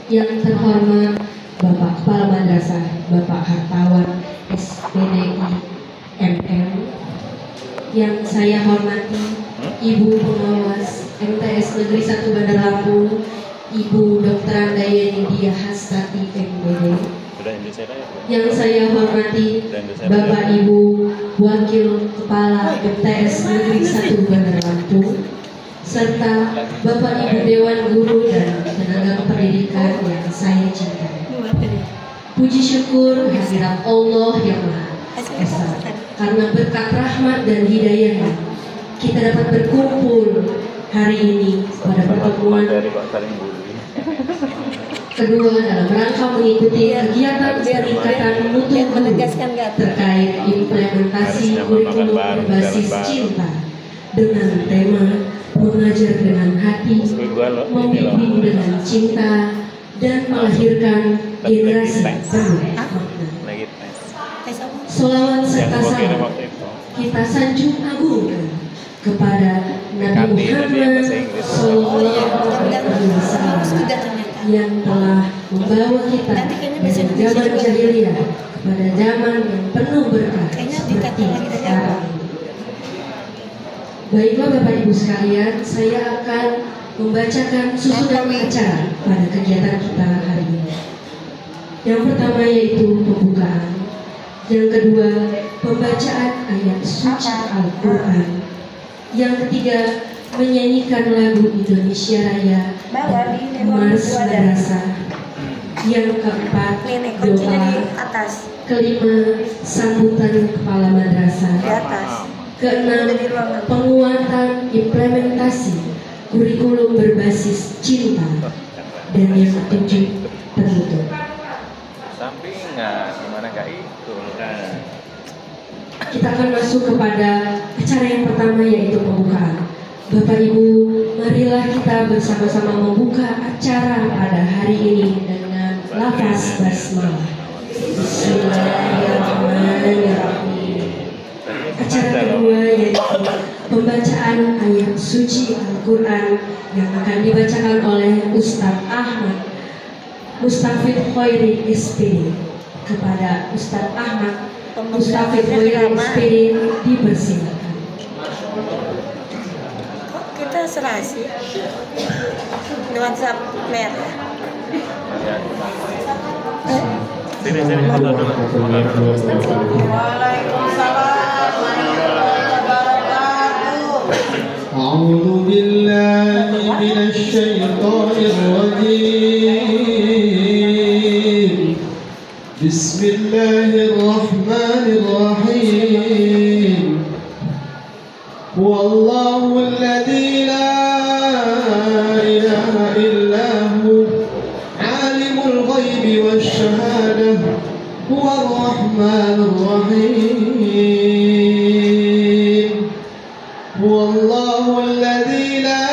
Yang terhormat Bapak Kepala Madrasah, Bapak Hartawan SPDI MM. Yang saya hormati Ibu Pengawas MTS Negeri 1 Bandar Lampung, Ibu Dr. Andayani Dia Hastati MBD. Yang saya hormati Bapak Ibu Wakil Kepala MTS Negeri 1 Bandar Lampung, serta Bapak Ibu Dewan Guru dan tenaga pendidikan yang saya cintai. Puji syukur hadirat Allah yang Maha Esa, karena berkat rahmat dan hidayahnya kita dapat berkumpul hari ini pada pertemuan kedua dalam rangka mengikuti kegiatan peningkatan mutu guru terkait implementasi kurikulum berbasis cinta dengan tema mengajar dengan hati, membimbing dengan cinta, dan melahirkan generasi penuh makna. Sholawat serta salam kita sanjung agungkan kepada Nabi Muhammad SAW yang telah membawa kita dari zaman jahiliyah kepada zaman yang penuh berkah seperti sekarang. Baiklah Bapak Ibu sekalian, saya akan membacakan susunan acara pada kegiatan kita hari ini. Yang pertama yaitu pembukaan, yang kedua pembacaan ayat suci Al-Quran, yang ketiga menyanyikan lagu Indonesia Raya dan Mars Madrasah, yang keempat doa, kelima sambutan kepala madrasah, keenam penguatan implementasi kurikulum berbasis cinta, dan yang ketujuh penutup. Kita akan masuk kepada acara yang pertama yaitu pembukaan. Bapak Ibu, marilah kita bersama-sama membuka acara pada hari ini dengan lafaz basmalah. Bismillahirrahmanirrahim. Acara kedua yaitu pembacaan ayat suci Al-Quran yang akan dibacakan oleh Ustadz Ahmad Mustafid Khairi SPD. Kepada Ustadz Ahmad Mustafid Khairi SPD dipersilakan. Kita serasi nuansa merah. أعوذ بالله من الشيطان الرجيم. بسم الله الرحمن الرحيم. هو الله الذي لا إله إلا هو عالم الغيب والشهادة هو الرحمن الرحيم. هو الله الذي لا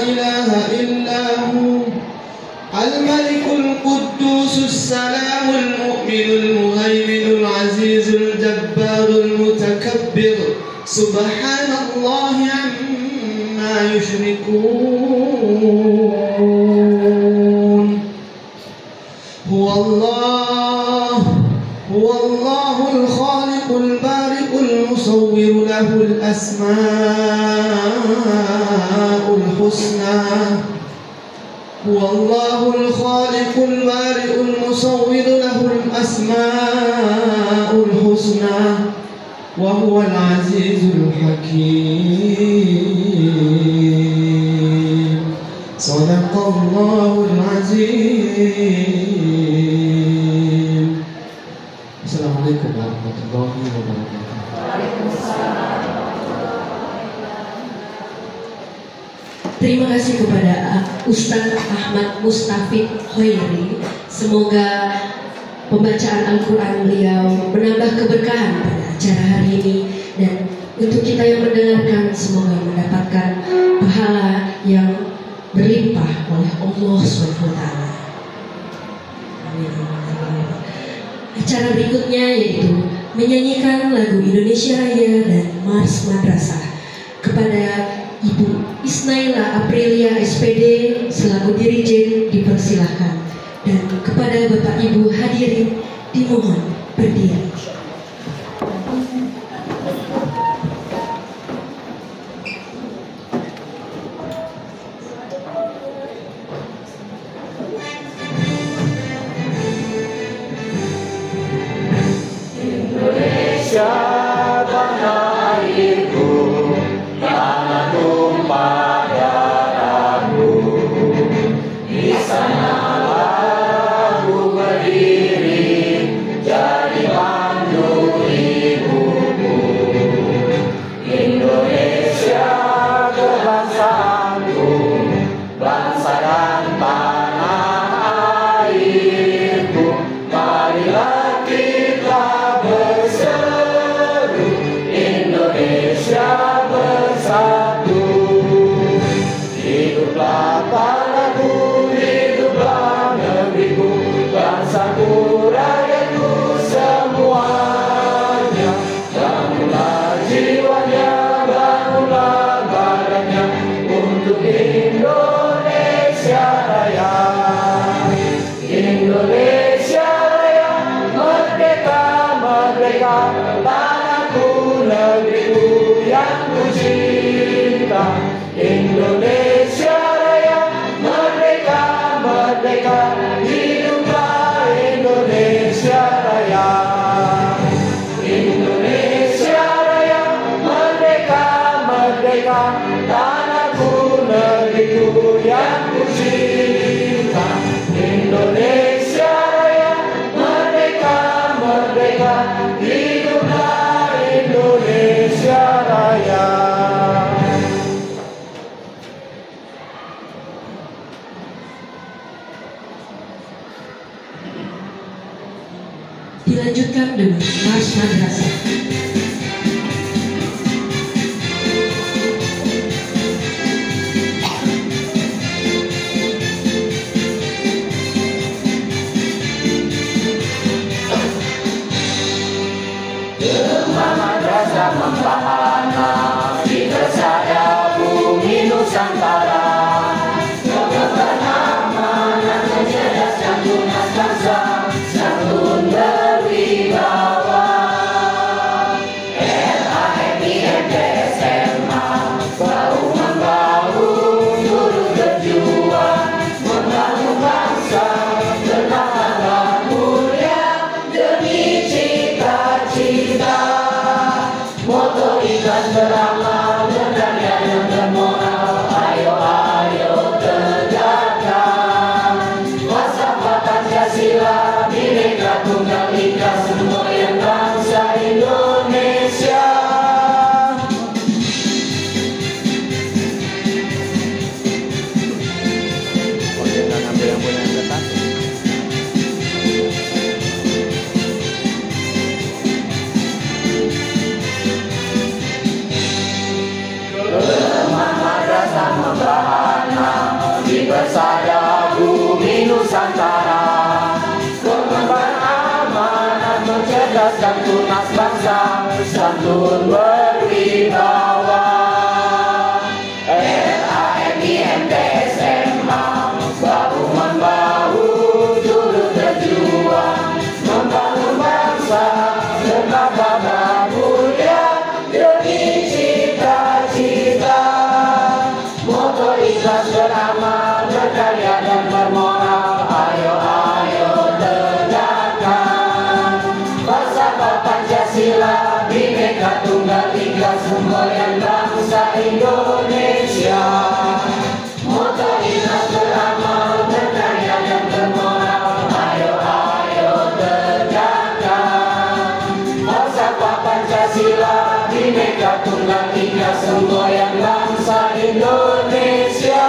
إله إلا هو الملك القدوس السلام المؤمن المهيمن العزيز الجبار المتكبر سبحان الله عما يشركون. هو الله الخالق البارئ المصور له الأسماء الحسنى. هو الله الخالق البارئ المصور له الأسماء الحسنى وهو العزيز الحكيم. صدق الله العظيم. Assalamualaikum warahmatullahi wabarakatuh. Terima kasih kepada Ustadz Ahmad Mustafid Khairi. Semoga pembacaan Al-Quran beliau menambah keberkahan pada acara hari ini, dan untuk kita yang mendengarkan semoga mendapatkan pahala yang berlimpah oleh Allah SWT. Amin. Acara berikutnya yaitu menyanyikan lagu Indonesia Raya dan Mars Madrasah. Kepada Ibu Isnaila Aprilia SPD selaku Dirijen dipersilahkan, dan kepada Bapak Ibu hadirin dimohon berdiri. Indonesia tanah airku, tanah tumpah darahku. Di sanalah aku berdiri, jadi pandu ibuku. Indonesia kebangsaanku, bangsa dan tanah airku. Marilah kita berseru, Indonesia bersatu. Hiduplah tanahku, hiduplah negeriku, bangsaku, rakyatku semuanya. Bangunlah jiwanya, bangunlah badannya untuk Indonesia Raya. Indonesia Raya, merdeka, merdeka, tanahku, negeriku yang ku cinta. Indonesia Raya, merdeka, merdeka, hiduplah Indonesia Raya. Indonesia Raya, merdeka, merdeka, tanahku, negeriku yang ku cinta. Indonesia Raya, merdeka, merdeka, hiduplah Indonesia Raya. Dilanjutkan dengan Mars Madrasah. Gemah madrasah membahana di persada bumi Nusantara. Mengemban amanat mencerdaskan tunas bangsa, santun berwibawa. RAMIMTSMA bahu membahu turut berjuang, membangun bangsa bermartabat mulia demi cita-cita. Moto ikhlas beramal, berkarya dan bermoral, ayo ayo tegakkan falsafah Pancasila, Bhinneka Tunggal Ika, semua yang bangsa Indonesia. Jangan ambil yang punya kertas. Gemah madrasah membahana di persada bumi Nusantara. Mengemban amanat mencerdaskan tunas bangsa, santun berwibawa. RAMIMTSMA bahu membahu turut berjuang, membangun bangsa bermartabat mulia demi cita-cita. Moto ikhlas beramal, berkarya dan bermoral, ayo ayo tegakkan falsafah Pancasila, Bhinneka Tunggal Ika, semua yang bangsa Indonesia. Moto ikhlas beramal, berkarya dan bermoral, ayo ayo tegakkan falsafah Pancasila, Bhinneka Tunggal Ika, semua yang bangsa Indonesia.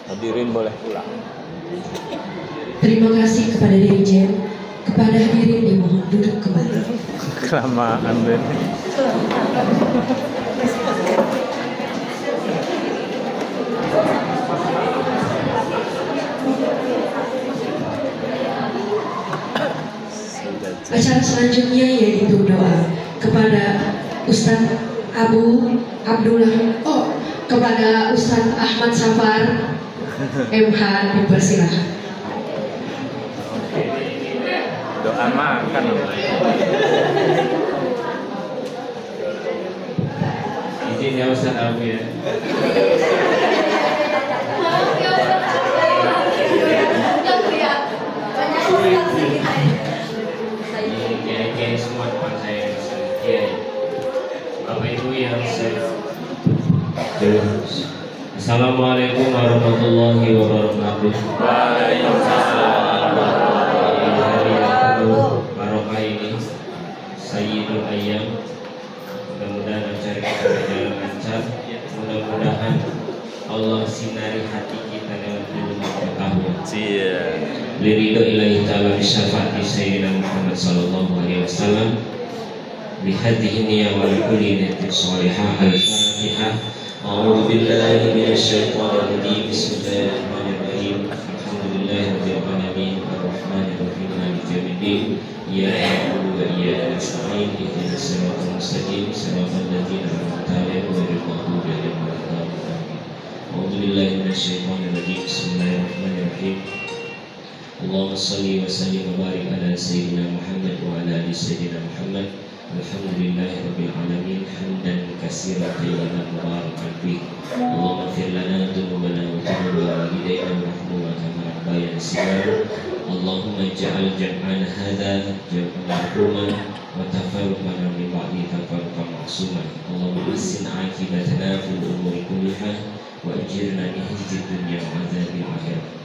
Hadirin boleh pulang. Terima kasih kepada Dirijen. Kepada hadirin dimohon duduk kembali. Kelamaan Ben. Acara selanjutnya yaitu doa kepada Ustadz Abu Abdullah. Oh, kepada Ustadz Ahmad Safar MH dipersilakan. Doa makan. Izin ya Ustaz Abu ya. Kiai-kiai semua teman saya, kiai, Bapak Ibu yang saya. Assalamualaikum warahmatullahi wabarakatuh. Waalaikumsalam. Hari yang penuh barokah ini, Sayyidul Ayyam. Mudah-mudahan acara kita berjalan lancar. Mudah-mudahan Allah sinari hati kita dengan ilmu pengetahuan. Liridho ilahi ta'ala bisyafaati Sayyidina Muhammad sallallahu alaihi wasallam. Bihadihi niyya wa likulli niyatin shalihah. Al-Fatihah. A'udzu billahi minasy syaithanir rajim. Bismillahirrahmanirrahim. Alhamdulillahirabbil alamin. Arrahmanir rahim. Maliki yaumiddin. Iyyaka na'budu wa iyyaka nasta'in. Ihdinas siratal mustaqim. Siratal ladzina an'amta 'alaihim ghairil maghdubi 'alaihim waladdallin. A'udzu billahi minasy syaithanir rajim. Bismillahirrahmanirrahim. Allahumma shalli wa sallim wa barik ala sayyidina Muhammad wa ala ali sayyidina Muhammad. Alhamdulillahirabbil alamin hamdan katsiran tayyiban mubarakan fi. Allahumma ighfir lana dzunubana wa dhunuba walidayna warhamhuma kama rabbayana shighara. Allahumma ij'al jam'ana hadza jam'an marhuman wa tafarruqana min ba'di tafarruqan ma'suman. Allahumma ahsin 'aqibatana fil umuri kulliha wa ajirna min khizyid dunya wa 'adzabil akhirah.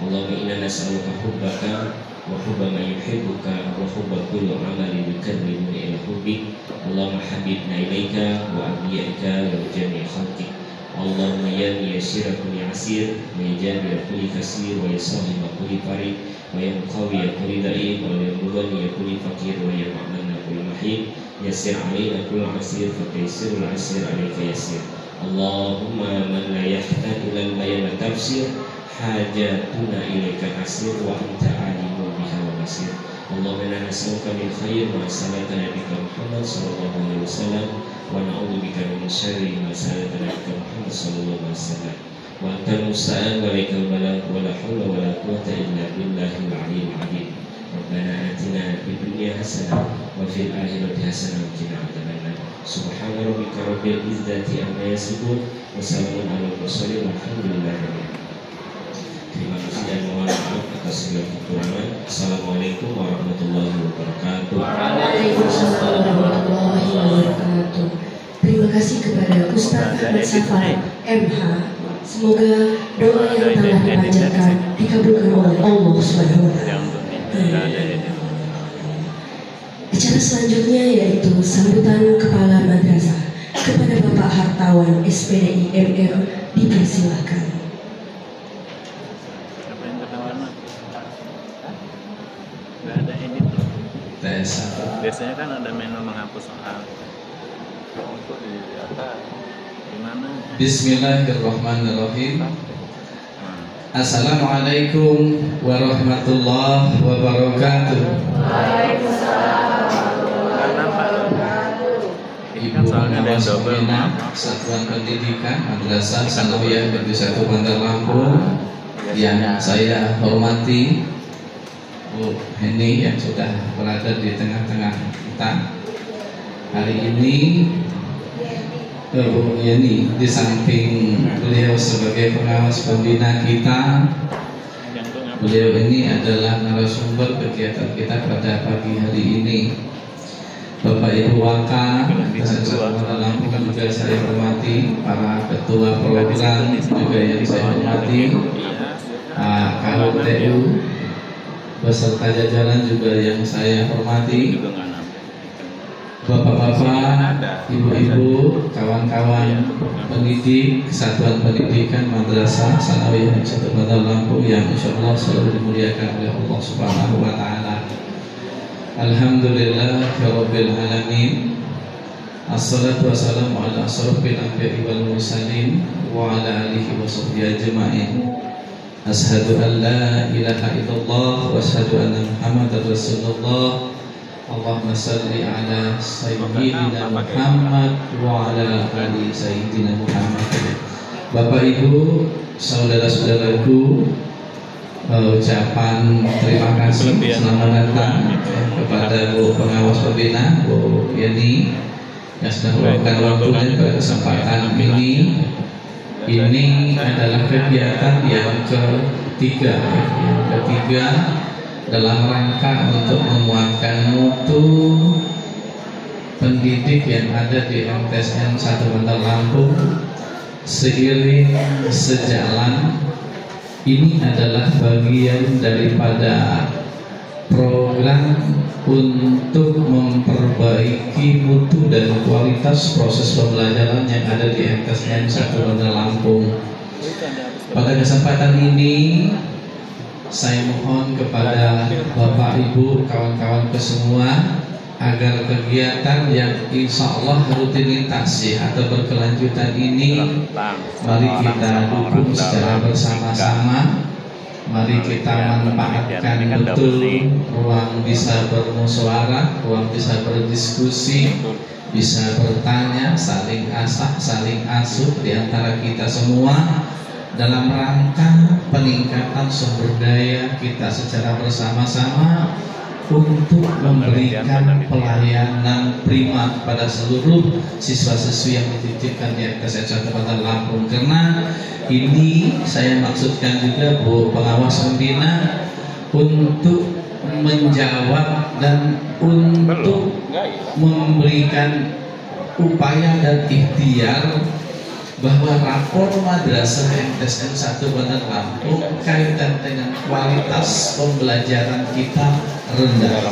Allahumma inna nas'aluka hubbaka wa hubba man yuhibbuka wa hubba kulli amalin yuqarribuna ila hubbik. Allahumma habibna ilaika wa abiyaka wa jami' khalqik. Allahumma ya yassira kulli asir wa ya jabira kulli kasir wa ya sahiba kulli farid wa ya muqawiya kulli da'if wa ya mughniya kulli faqir wa ya ma'mana kulli mahid. Yassir alaina kulli asir fa taysirul asir alayka yassir. Allahumma man la yahtad ila al-bayan tafsir hajatuna ilaika asir wa anta alimu biha wa basir. Allahumma inna nas'aluka min khair ma salata nabiyika Muhammad sallallahu alaihi wasallam wa na'udzu bika min syarri ma salata nabiyika Muhammad sallallahu alaihi wasallam. Wa antal musta'an wa alaikal balagh wa la haula wa la quwwata illa billahil aliyyil azim. Rabbana atina fid dunya hasanah wa fil akhirati hasanah wa qina adzabannar. Subhana rabbika rabbil izzati amma yasifun wa salamun alal mursalin walhamdulillahi rabbil alamin. Terima kasih dan mohon maaf atas segala kekurangan. Assalamualaikum warahmatullahi wabarakatuh. Waalaikumsalam warahmatullahi wabarakatuh. Terima kasih kepada Ustadz Ahmad Safar MH. Semoga doa yang telah dipanjatkan dikabulkan oleh Allah Subhanahu wa Ta'ala. Acara selanjutnya yaitu sambutan Kepala Madrasah kepada Bapak Hartawan SPDI MM dipersilahkan. Biasanya kan ada menu menghapus soal. Untuk di atas gimana? Bismillahirrahmanirrahim. Assalamualaikum warahmatullahi wabarakatuh. Ibu Pengawas Pembina Satuan Pendidikan Madrasah Sanawiyah Negeri 1 Bandar Lampung yang saya hormati, Bu Heni yang sudah berada di tengah-tengah kita hari ini. Bu Yeni di samping beliau sebagai pengawas pembina kita, beliau ini adalah narasumber kegiatan kita pada pagi hari ini. Bapak Ibu Waka dan Kota Lampung juga saya hormati, para ketua program juga yang saya hormati, KUTU beserta jajaran juga yang saya hormati, bapak-bapak, ibu-ibu, kawan-kawan pendidik Kesatuan Pendidikan Madrasah Sanawiyah Negeri 1 Bandar Lampung yang insyaallah selalu dimuliakan oleh Allah Subhanahu wa Ta'ala. Alhamdulillahirabbil alamin. Assalatu wassalamu ala asrofil anbiya'i wal mursalin wa ala alihi wa sahbihi ajma'in. Ashhadu an la ilaha illallah wa ashhadu anna Muhammadar Rasulullah. Allahumma salli ala Sayyidina Muhammad wa ala ali Sayyidina Muhammad. Bapak Ibu, saudara-saudaraku, ucapan terima kasih, selamat datang kepada Bu Pengawas Pembina, Bu Yani, yang sudah meluangkan waktunya pada kesempatan ini. Ini adalah kegiatan yang ketiga dalam rangka untuk menguatkan mutu pendidik yang ada di MTSN 1 Bandar Lampung. Seiring sejalan, ini adalah bagian daripada program untuk memperbaiki mutu dan kualitas proses pembelajaran yang ada di MTSN 1 Bandar Lampung. Pada kesempatan ini, saya mohon kepada Bapak Ibu, kawan-kawanku semua, agar kegiatan yang insya Allah rutinitas atau berkelanjutan ini, mari kita dukung secara bersama-sama. Mari kita manfaatkan betul ruang bisa bermusyawarah, ruang bisa berdiskusi, bisa bertanya, saling asah, saling asuh di antara kita semua, dalam rangka peningkatan sumber daya kita secara bersama-sama untuk memberikan pelayanan prima kepada seluruh siswa-siswi yang dititipkan di MTSN 1 Bandar Lampung. Karena ini saya maksudkan juga Bu Pengawas Pembina untuk menjawab dan untuk memberikan upaya dan ikhtiar bahwa rapor madrasah MTSN 1 Bandar Lampung kaitan dengan kualitas pembelajaran kita rendah.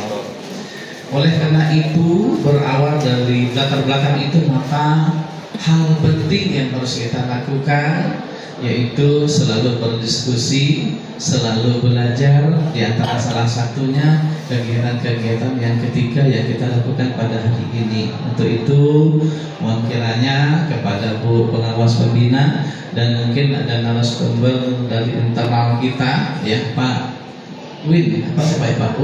Oleh karena itu, berawal dari latar belakang itu, maka hal penting yang harus kita lakukan yaitu selalu berdiskusi, selalu belajar. Di antara salah satunya kegiatan-kegiatan yang ketiga yang kita lakukan pada hari ini. Untuk itu, mohon kiranya kepada Bu Pengawas Pembina dan mungkin ada narasumber dari internal kita, ya Pak Win, Pak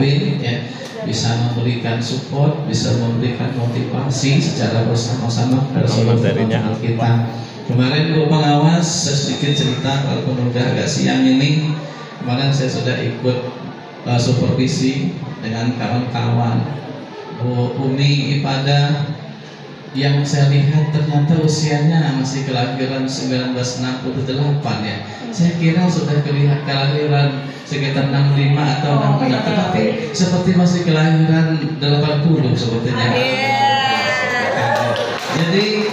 Win, ya, bisa memberikan support, bisa memberikan motivasi secara bersama-sama kepada seluruh teman-teman kita. Kemarin Bu Pengawas, saya sedikit cerita, walaupun udah agak siang ini. Kemarin saya sudah ikut supervisi dengan kawan-kawan Bu Umi Ipada, yang saya lihat ternyata usianya masih kelahiran 1968 ya. Saya kira sudah kelahiran sekitar 65 atau 66, tetapi seperti masih kelahiran 80 sepertinya. Jadi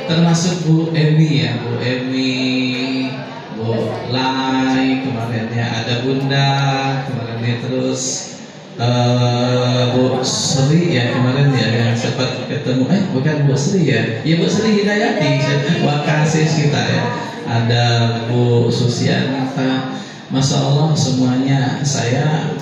termasuk Bu Emi ya, Bu Emi, Bu Lai kemarin ya, ada Bunda kemarin ya, terus Bu Sri ya kemarin ya yang sempat ketemu, bukan Bu Sri ya, Bu Sri Hidayati, Wakasis kita ya, ada Bu Susianita. Masya Allah semuanya saya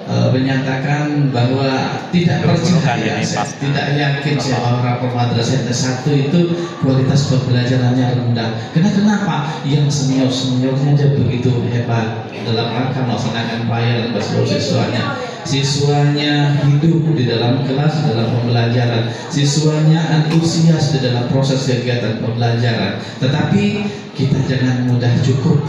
menyatakan bahwa tidak percaya, tidak yakin bahwa rapor madrasah MTS 1 itu kualitas pembelajarannya rendah. Kenapa? Yang senior-seniornya aja begitu hebat dalam rangka melaksanakan pelayanan bagi seluruh siswanya. Siswanya hidup di dalam kelas, dalam pembelajaran. Siswanya antusias di dalam proses kegiatan pembelajaran. Tetapi kita jangan mudah cukup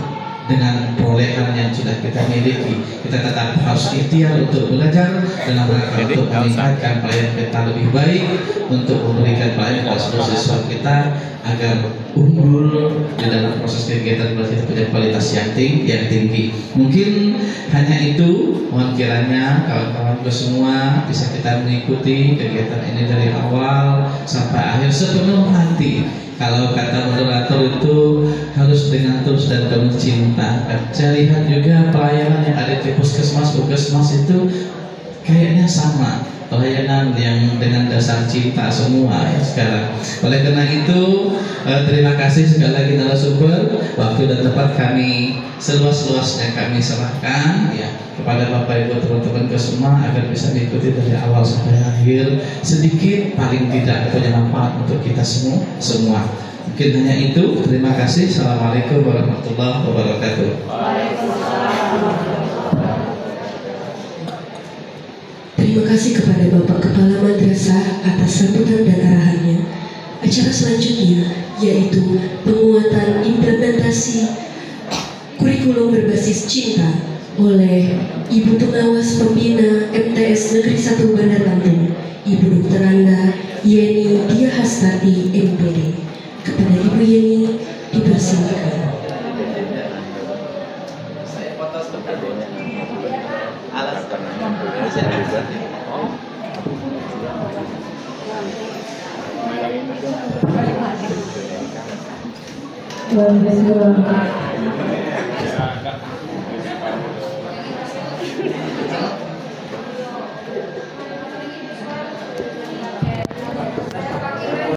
dengan perolehan yang sudah kita miliki. Kita tetap harus ikhtiar untuk belajar dalam rangka untuk meningkatkan pelayanan kita lebih baik, untuk memberikan pelayanan kepada seluruh siswa kita agar unggul di dalam proses kegiatan belajar pada kualitas yang tinggi. Mungkin hanya itu, mohon kiranya kawan-kawanku semua bisa kita mengikuti kegiatan ini dari awal sampai akhir sepenuh hati. Kalau kata moderator itu harus dengan tulus dan penuh cinta. Saya lihat juga pelayanan yang ada di puskesmas itu kayaknya sama, pelayanan yang dengan dasar cinta semua ya sekarang. Oleh karena itu terima kasih sekali lagi narasumber. Waktu dan tempat kami seluas-luasnya kami serahkan ya kepada Bapak Ibu teman-teman semua agar bisa mengikuti dari awal sampai akhir, sedikit paling tidak punya manfaat untuk kita semua. Mungkin hanya itu. Terima kasih. Assalamualaikum warahmatullahi wabarakatuh. kasih kepada Bapak Kepala Madrasah atas sambutan dan arahannya. Acara selanjutnya yaitu penguatan implementasi kurikulum berbasis cinta oleh Ibu Pengawas Pembina MTS Negeri 1 Bandar Lampung, Ibu Dr. Anda Yeni Dia Hastati MPD. Kepada Ibu Yeni dipersilakan.